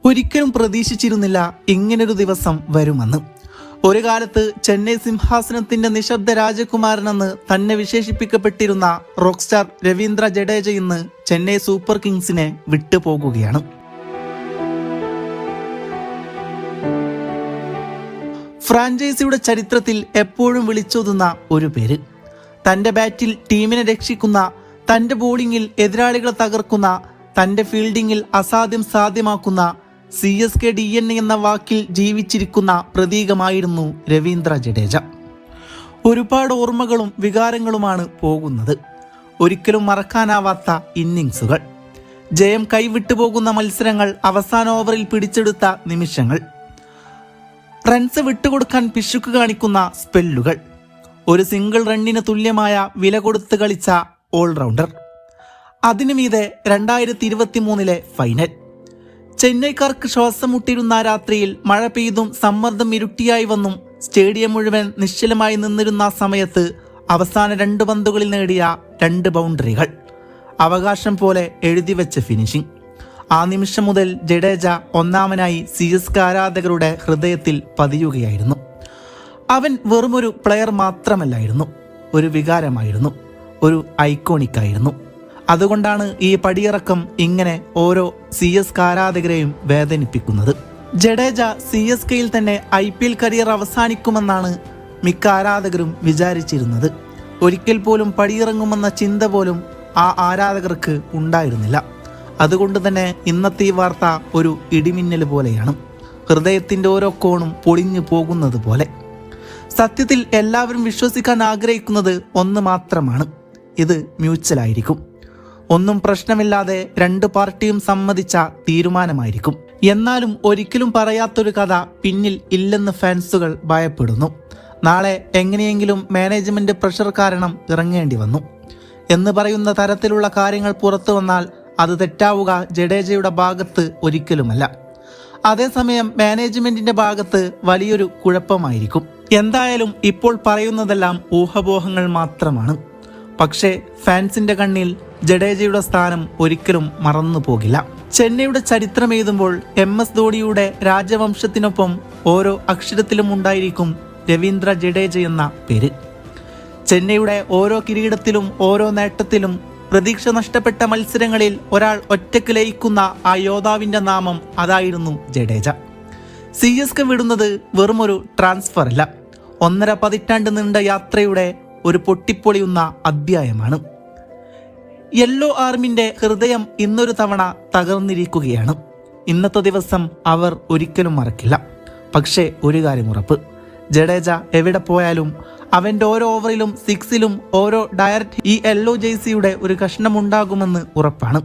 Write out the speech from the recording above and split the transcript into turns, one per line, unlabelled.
ഒരിക്കലും പ്രതീക്ഷിച്ചിരുന്നില്ല ഇങ്ങനൊരു ദിവസം വരുമെന്ന്. ഒരു കാലത്ത് ചെന്നൈ സിംഹാസനത്തിന്റെ നിശബ്ദ രാജകുമാരനെന്ന് തന്നെ വിശേഷിപ്പിക്കപ്പെട്ടിരുന്ന റോക്ക് സ്റ്റാർ രവീന്ദ്ര ജഡേജ ഇന്ന് ചെന്നൈ സൂപ്പർ കിങ്സിനെ വിട്ടുപോകുകയാണ്. ഫ്രാഞ്ചൈസിയുടെ ചരിത്രത്തിൽ എപ്പോഴും വിളിച്ചോതുന്ന ഒരു പേര്. തന്റെ ബാറ്റിൽ ടീമിനെ രക്ഷിക്കുന്ന, തന്റെ ബോളിംഗിൽ എതിരാളികളെ തകർക്കുന്ന, തന്റെ ഫീൽഡിംഗിൽ അസാധ്യം സാധ്യമാക്കുന്ന, CSK DNA എന്ന വാക്കിൽ ജീവിച്ചിരിക്കുന്ന പ്രതീകമായിരുന്നു രവീന്ദ്ര ജഡേജ. ഒരുപാട് ഓർമ്മകളും വികാരങ്ങളുമാണ് പോകുന്നത്. ഒരിക്കലും മറക്കാനാവാത്ത ഇന്നിങ്സുകൾ, ജയം കൈവിട്ടുപോകുന്ന മത്സരങ്ങൾ, അവസാന ഓവറിൽ പിടിച്ചെടുത്ത നിമിഷങ്ങൾ, റൺസ് വിട്ടുകൊടുക്കാൻ പിശുക്ക് കാണിക്കുന്ന സ്പെല്ലുകൾ, ഒരു സിംഗിൾ റണ്ണിന് തുല്യമായ വില കൊടുത്ത് കളിച്ച ഓൾറൗണ്ടർ. അതിനുമീതെ 2023 ഫൈനൽ. ചെന്നൈക്കാർക്ക് ശ്വാസം മുട്ടിരുന്ന രാത്രിയിൽ മഴ പെയ്തും സമ്മർദ്ദം ഇരുട്ടിയായി വന്നും സ്റ്റേഡിയം മുഴുവൻ നിശ്ചലമായി നിന്നിരുന്ന സമയത്ത് അവസാന 2 പന്തുകളിൽ നേടിയ 2 ബൗണ്ടറികൾ, അവകാശം പോലെ എഴുതിവെച്ച ഫിനിഷിംഗ്. ആ നിമിഷം മുതൽ ജഡേജ ഒന്നാമനായി CSK ആരാധകരുടെ ഹൃദയത്തിൽ പതിയുകയായിരുന്നു. അവൻ വെറുമൊരു പ്ലെയർ മാത്രമല്ലായിരുന്നു, ഒരു വികാരമായിരുന്നു, ഒരു ഐക്കോണിക്കായിരുന്നു. അതുകൊണ്ടാണ് ഈ പടിയിറക്കം ഇങ്ങനെ ഓരോ CSK ആരാധകരെയും വേദനിപ്പിക്കുന്നത്. ജഡേജ CSKയിൽ തന്നെ IPL കരിയർ അവസാനിക്കുമെന്നാണ് മിക്ക ആരാധകരും വിചാരിച്ചിരുന്നത്. ഒരിക്കൽ പോലും പടിയിറങ്ങുമെന്ന ചിന്ത പോലും ആ ആരാധകർക്ക് ഉണ്ടായിരുന്നില്ല. അതുകൊണ്ട് തന്നെ ഇന്നത്തെ ഈ വാർത്ത ഒരു ഇടിമിന്നൽ പോലെയാണ്, ഹൃദയത്തിൻ്റെ ഓരോ കോണും പൊളിഞ്ഞു പോകുന്നത് പോലെ. സത്യത്തിൽ എല്ലാവരും വിശ്വസിക്കാൻ ആഗ്രഹിക്കുന്നത് ഒന്ന് മാത്രമാണ്, ഇത് മ്യൂച്വലായിരിക്കും. ഒന്നും പ്രശ്നമില്ലാതെ 2 പാർട്ടിയും സമ്മതിച്ച തീരുമാനമായിരിക്കും. എന്നാലും ഒരിക്കലും പറയാത്തൊരു കഥ പിന്നിൽ ഇല്ലെന്ന് ഫാൻസുകൾ ഭയപ്പെടുന്നു. നാളെ എങ്ങനെയെങ്കിലും മാനേജ്മെന്റ് പ്രഷർ കാരണം ഇറങ്ങേണ്ടി വന്നു എന്ന് പറയുന്ന തരത്തിലുള്ള കാര്യങ്ങൾ പുറത്തു വന്നാൽ അത് തെറ്റാവുക ജഡേജയുടെ ഭാഗത്ത് ഒരിക്കലുമല്ല. അതേസമയം മാനേജ്മെന്റിന്റെ ഭാഗത്ത് വലിയൊരു കുഴപ്പമായിരിക്കും. എന്തായാലും ഇപ്പോൾ പറയുന്നതെല്ലാം ഊഹപോഹങ്ങൾ മാത്രമാണ്. പക്ഷേ ഫാൻസിന്റെ കണ്ണിൽ ജഡേജയുടെ സ്ഥാനം ഒരിക്കലും മറന്നു പോകില്ല. ചെന്നൈയുടെ ചരിത്രം എഴുതുമ്പോൾ MS ധോണിയുടെ രാജവംശത്തിനൊപ്പം ഓരോ അക്ഷരത്തിലും ഉണ്ടായിരിക്കും രവീന്ദ്ര ജഡേജ എന്ന പേര്. ചെന്നൈയുടെ ഓരോ കിരീടത്തിലും ഓരോ നേട്ടത്തിലും പ്രതീക്ഷ നഷ്ടപ്പെട്ട മത്സരങ്ങളിൽ ഒരാൾ ഒറ്റയ്ക്ക് ലയിക്കുന്ന ആ യോദ്ധാവിന്റെ നാമം അതായിരുന്നു ജഡേജ. CSK വിടുന്നത് വെറുമൊരു ട്രാൻസ്ഫർ അല്ല, 1.5 പതിറ്റാണ്ട് നീണ്ട യാത്രയുടെ ഒരു പൊട്ടിപ്പൊളിയുന്ന അധ്യായമാണ്. യെല്ലോ ആർമിന്റെ ഹൃദയം ഇന്നൊരു തവണ തകർന്നിരിക്കുകയാണ്. ഇന്നത്തെ ദിവസം അവർ ഒരിക്കലും മറക്കില്ല. പക്ഷേ ഒരു കാര്യം ഉറപ്പ്, ജഡേജ എവിടെ പോയാലും അവന്റെ ഓരോ ഓവറിലും 6ലും ഓരോ ഡയറക്റ്റ് ഈ യെല്ലോ ജേഴ്സിയുടെ ഒരു കഷ്ണമുണ്ടാകുമെന്ന് ഉറപ്പാണ്.